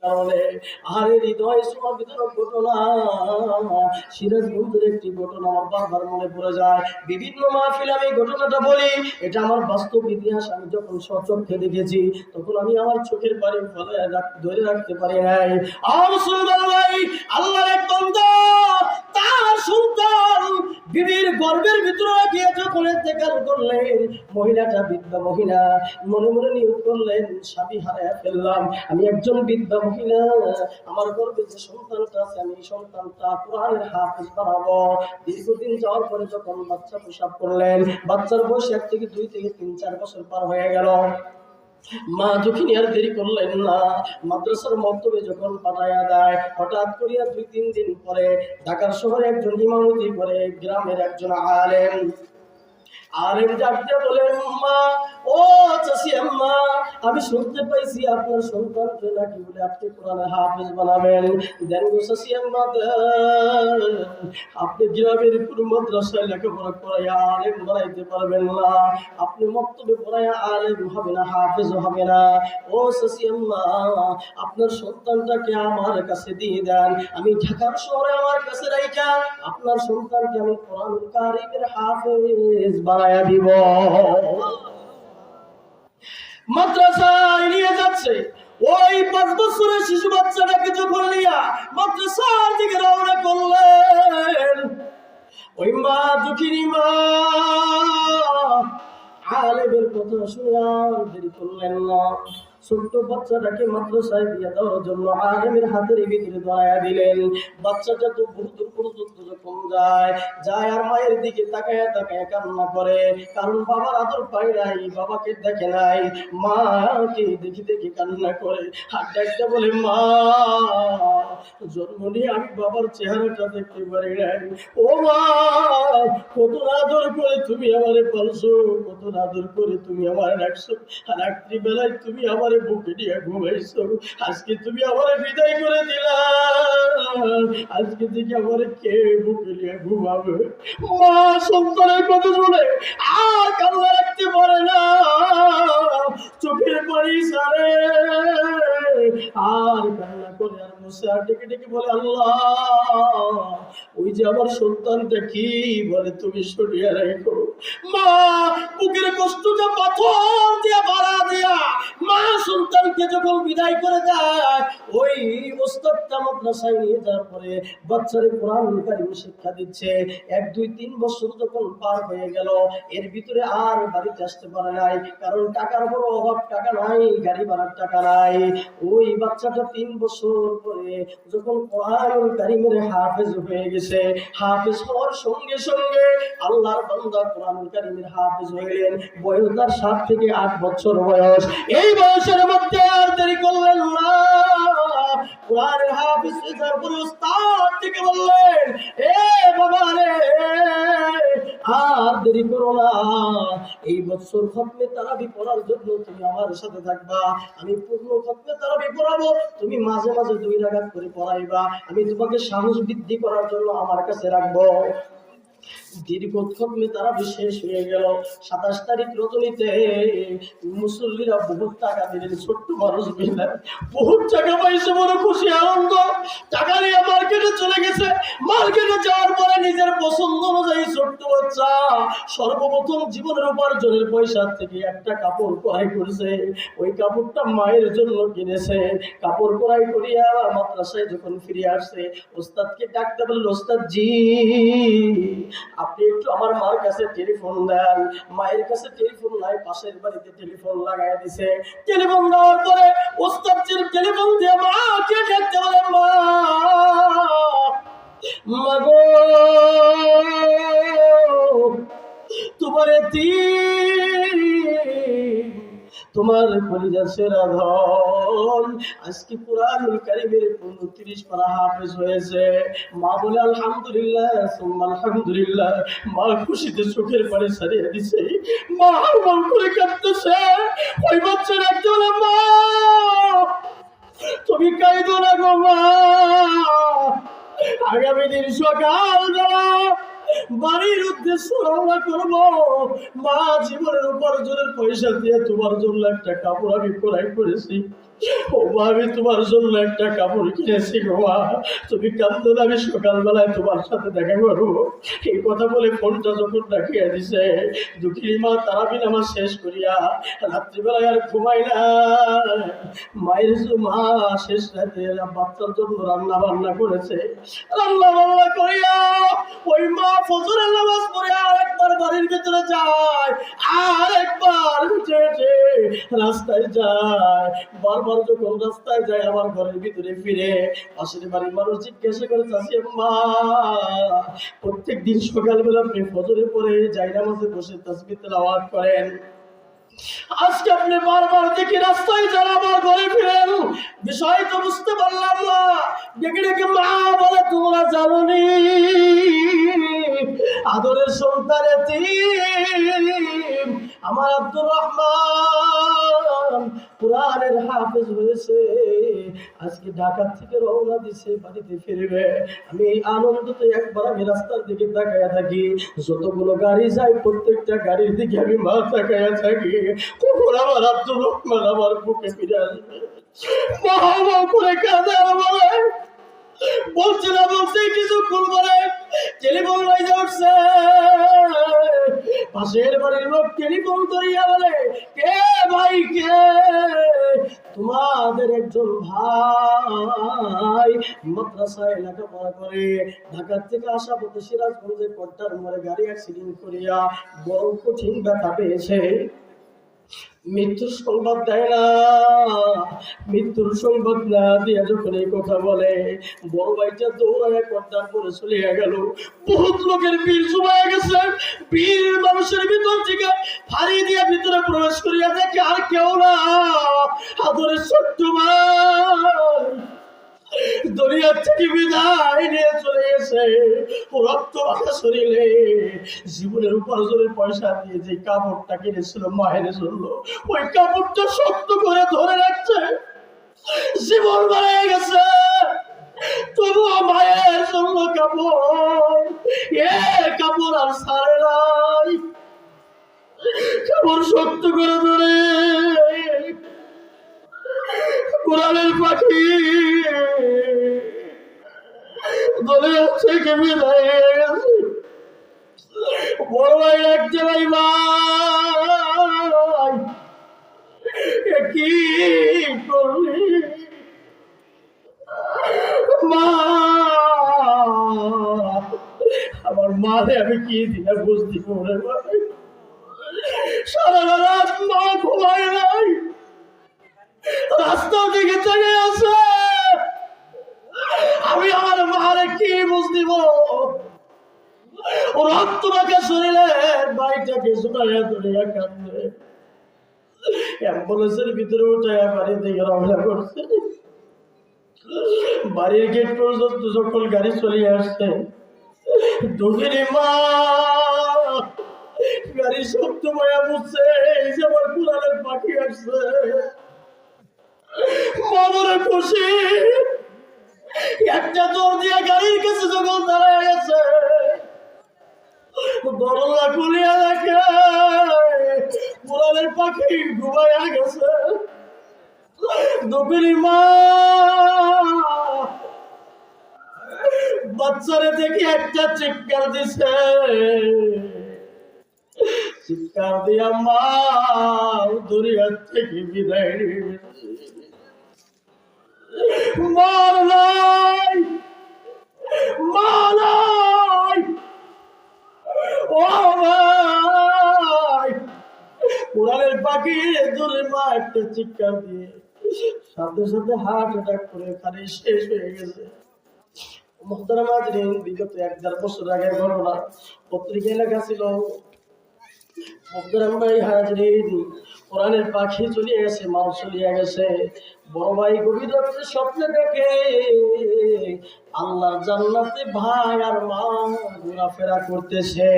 কারণে আরে হৃদয় ছোঁয়া বিতরক ঘটনা সিরাজগঞ্জের একটি ঘটনা আমার বারবার মনে পড়ে যায়। বিভিন্ন মাহফিল আমি ঘটনাটা বলি, এটা আমার বাস্তব ইতিহাস। আমি যখন সচক্ষে দেখেছি তখন আমি আমার চোখের পানি ফলে ধরে রাখতে পারি নাই। মুসলমান ভাই, আল্লাহর এক বান্দা তার সন্তান বিবির গর্ভের ভিতরে গিয়ে যখন ইন্তেকাল করলেন, মহিলাটা বৃদ্ধা মহিলা মনে মনে নিয়ত করলেন, স্বামী হারায় ফেললাম, আমি একজন বৃদ্ধা মহিলা, আমার গর্ভে যে সন্তানটা আছে আমি এই সন্তানটা কোরআনের হাফেজ বানাবো। দীর্ঘদিন যাওয়ার পরে যখন বাচ্চা প্রসব করলেন, বাচ্চার বয়স 1 থেকে 2 থেকে 3-4 বছর পার হয়ে গেল। মা যখনই আর দেরি করলেন না, মাদ্রাসার মক্তবে যখন পাঠাইয়া দেয়, হঠাৎ করিয়া 2-3 দিন পরে ঢাকার শহরে একজন ইমামতি করে গ্রামের একজন আলেম ডাকতে বলেন, মা ও চাচি আম্মা, আমি শুনতে পাইছি আপনার সন্তানকে নাকি বলে আপনি কোরআনের হাফেজ বানাবেন। দেন গো চাচি আম্মা, আপনি গ্রামের কোন মাদ্রাসায় লেখাপড়া করাইয়া আলেম বানাইতে পারবেন না, আপনি মক্তবে পড়াইয়া আলেম হবে না, হাফেজ হবে না। ও চাচি আম্মা, আপনার সন্তানটাকে আমার কাছে দিয়ে দেন, আমি ঢাকার শহরে আমার কাছে রাইখা আপনার সন্তানকে আমি কোরআনুল কারীমের হাফেজ বানায়া দিব। মাদ্রাসায় নিয়ে যাচ্ছে, ওই 5 বছরের শিশু বাচ্চাটাকে যখন নিয়ে মাদ্রাসার দিকে রওনা করলেন, ওই মা দুঃখিনী মা আলেমের কথা শুনে আর দেরি করলেন না, ছোট্ট বাচ্চাটাকে মাদ্রাসায় দিয়ে দেওয়ার জন্য আলেমের হাতের ভিতরে ধরাইয়া দিলেন। বাচ্চাটা তো বহু দূর পর্যন্ত যখন যায় আর মায়ের দিকে তাকায় তাকায় কান্না করে, কারণ বাবার আদর পায় নাই, বাবাকে দেখে নাই, মাকে দেখে দেখে কান্না করে। আর ডাকতে বলে, মা জন্ম নিয়ে আমি বাবার চেহারাটা দেখতে পারি নাই, ও মা কত আদর করে তুমি আমারে পালছো, কত আদর করে তুমি আমার রাখছো, আর রাত্রিবেলায় তুমি আমারে বুকে নিয়ে ঘুমাইছো, আজকে তুমি আমারে বিদায় করে দিলা, আজকে থেকে আমারে কে বুকে নিয়ে ঘুমাবে? মা সন্তানের কথা শুনে আর কান্না রাখতে পারে না, চোখের পানি সারে আর কান্না করে আর বসে আর ডেকে ডেকে বলে, আল্লাহ ওই যে আমার সন্তানটা কি বলে তুমি সরিয়ে রাখো। মা বুকের কষ্টটা পাথর দিয়া ভাড়া দিয়া মা সন্তানকে যখন বিদায় করে দেয়, ওই ওস্তাদটা মাদ্রাসায় নিয়ে যাওয়ার পরে বাচ্চারে কোরআনুল কারীম শিক্ষা দিচ্ছে। 1-2-3 বছর যখন পার হয়ে গেল, এর ভিতরে আর বাড়িতে আসতে পারে নাই, কারণ টাকার বড় অভাব, টাকা নাই, গাড়ি ভাড়ার টাকা নাই। ওই বাচ্চাটা 3 বছর পরে যখন কোরআনুল কারীমের হাফেজ হয়ে গেছে, হাফেজ হওয়ার সঙ্গে সঙ্গে আল্লাহর বান্দা কোরআনুল কারীমের হাফেজ হইলেন। বয়স তার 7 থেকে 8 বছর বয়স। এই বয়সের মধ্যে আর দেরি করলেন না, কোরআনের হাফেজ হওয়ার পরে উস্তাদ থেকে বললেন, এ বাবা রে আর দেরি করো না, এই বছর খতমে তারাবি পড়ার জন্য তুমি আমার সাথে থাকবা, আমি পূর্ণ খতমে তারাবি পড়াবো, তুমি মাঝে মাঝে 2 রাকাত করে পড়াইবা, আমি তোমাকে সাহস বৃদ্ধি করার জন্য আমার কাছে রাখবো। দীর্ঘ খতমে তারাবি শেষ হয়ে গেল। 27 তারিখ রজনীতে মুসল্লিরা বহুত টাকা দিলেন, ছোট্ট মানুষ মিলে বহুত টাকা পাইছে, বড় খুশি আনন্দ, টাকা নিয়ে মার্কেটে চলে গেছে। মার্কেটে যাওয়ার পরে নিজের পছন্দ অনুযায়ী ছোট্ট বাচ্চা সর্বপ্রথম জীবনের উপার্জনের পয়সা থেকে একটা কাপড় ক্রয় করছে, ওই কাপড়টা মায়ের জন্য কিনেছে। কাপড় ক্রয় করিয়া মাদ্রাসায় যখন ফিরে আসছে, ওস্তাদকে ডাকতে বলল, ওস্তাদ জি আপনি একটু আমার মার কাছে টেলিফোন দেন। মায়ের কাছে টেলিফোন নাই, পাশের বাড়িতে টেলিফোন লাগাই দিছে। টেলিফোন দেওয়ার পরে ওস্তাদ টেলিফোন দিয়ে মাকে ডাকতে বলে, মা গো তোমার তোমার কলিজার সেরা ধন আজকে কোরআনুল কারীমের 29 পারা হাফেজ হয়েছে। মা বলে আলহামদুলিল্লাহ, সুম্মা আলহামদুলিল্লাহ। মা খুশিতে চোখের পানি ছাড়িয়ে দিছে, মা হাউমাউ করে কাঁদতেছে। ওই বাচ্চার একজন, মা তুমি কাঁদো না গো মা, আগামী দিন সকালবেলা বাড়ির উদ্দেশ্যে রওনা করবো, মা জীবনের উপার্জনের পয়সা দিয়ে তোমার জন্য একটা কাপড় আমি ক্রয় করেছি, ও মা, আমি তোমার জন্য একটা কাপড় কিনেছি গো মা, তুমি কাঁদো না, আমি সকালবেলায় তোমার সাথে দেখা করবো। এই কথা বলে ফোনটা যখন রাখিয়া দিছে, দুঃখী মা তারাবি নামাজ শেষ করিয়া রাত্রিবেলায় আর ঘুমাই না। মায়ের মা শেষ রাতে বাচ্চার জন্য রান্না বান্না করেছে। রান্না বান্না করিয়া ওই মা ফজরের নামাজ পড়ে আর একবার বাড়ির ভিতরে যায়, আর একবার হেঁটে হেঁটে রাস্তায় যায়। বারবার যখন রাস্তায় যায় আবার ঘরের ভিতরে ফিরে পাশের বাড়ির মানুষ জিজ্ঞাসা করে, চাষি মা প্রত্যেক দিন সকালবেলা আপনি ফজরে পরে যাই নামাজে বসে তাসবিহ তেলাওয়াত করেন, আজকে আপনি বারবার দেখি রাস্তায় যান আবার ঘরে ফিরেন, বিষয় তো বুঝতে পারলাম না। ডেকে ডেকে মা বলে, তোমরা জানোনি আদরের সন্তান এতিম আমার আব্দুর রহমান কুরআনের হাফেজ হয়েছে, আজকে ঢাকা থেকে রওনা দিছে, বাড়িতে ফিরবে। আমি এই আনন্দতে একবার আমি রাস্তার দিকে তাকায়া থাকি, যতগুলো গাড়ি যায় প্রত্যেকটা গাড়ির দিকে আমি মা তাকায়া থাকি, কখন আমার আব্দুর রহমান আমার বুকে ফিরে আসবে। মা মা করে কাঁদে আর বলে, বলছে না বলছে কিছুক্ষণ পরে টেলিফোন বাজে উঠছে, পাশের বাড়ির লোক টেলিফোন করিয়া বলে, কে ভাই কে? তোমাদের একজন ভাই মাদ্রাসায় লেখাপড়া করে ঢাকার থেকে আসা পথে সিরাজগঞ্জে কট্টার মোড়ে গাড়ি অ্যাক্সিডেন্ট করিয়া বড় কঠিন ব্যথা পেয়েছে, মৃত্যুর সংবাদ দেয় না। মৃত্যুর সংবাদ না দিয়ে যখন এই কথা বলে, বড় ভাইটা দৌড়ায় কর্তার পরে চলে গেল। বহুত লোকের ভিড় জমে গেছে, ভিড় মানুষের ভিতর থেকে ফাড়ি দিয়ে ভিতরে প্রবেশ করিয়া দেখে আর কেউ না, আদরের ছোট্ট ভাই দুনিয়ার থেকে বিদায় নিয়ে চলে গেছে। রক্ত মাখা শরীরে জীবনের উপার্জনের পয়সা দিয়ে যে কাপড়টা কিনেছিল মায়ের জন্য, ওই কাপড়টা শক্ত করে ধরে রাখছে। জীবন দাঁড়িয়ে গেছে, তবুও মায়ের জন্য কাপড়, এ কাপড় আর ছাড়ে নাই, কাপড় শক্ত করে ধরে। কোরআনের পাখি দলে থেকে বিদায় হয়ে গেছে। বড় ভাই রাখতে ভাই ভাই কি করলি মা, আমার মারে আমি কি দিলে বুঝতে পারে, সারা রাত মা ঘুমায় নাই, রাস্তা দিকে চলে আসে, আমি আমার মারে কি বুঝদিব? ও রক্ত মাখা শরীরের ভাইটাকে শোনাইয়া ধরিয়া কাঁদবে, অ্যাম্বুলেন্সের ভিতরে উঠাইয়া বাড়ি থেকে রওনা করছে। বাড়ির গেট পর্যন্ত যখন গাড়ি চলে আসছে, দুঃখিনী মা গাড়ি শব্দ মায়া বুঝছে, এই যে আমার কোরআনের পাখি আসছে। মনে খুশি একটা দৌড় দিয়ে গাড়ির কাছে যখন দাঁড়ায় গেছে, দরজা খুলিয়া দেখে কোরআনের পাখি ঘুমাইয়া গেছে। দুঃখিনী মা বাচ্চারে দেখি একটা চিৎকার দিছে, চিৎকার দিয়া মা দুনিয়ার থেকে বিদায় নিয়েছে। মার নাই, মা নাই, ও ভাই কোরআনের পাখি দূরে মা একটা চিৎকার দিয়ে সাথে সাথে হার্ট অ্যাটাক করে খালি শেষ হয়ে গেছে। মোহতারাম হাজরিন, বিগত 1-1.5 বছর আগের ঘটনা, পত্রিকায় লেখা ছিল। মোহতারাম ভাই হাজরিন, কোরআনের পাখি চলে গেছে, মাও চলে গেছে। বড় ভাই গভীর রাত্রে স্বপ্নে দেখে আল্লাহর জান্নাতে ভাই আর মা ঘোরাফেরা করতেছে।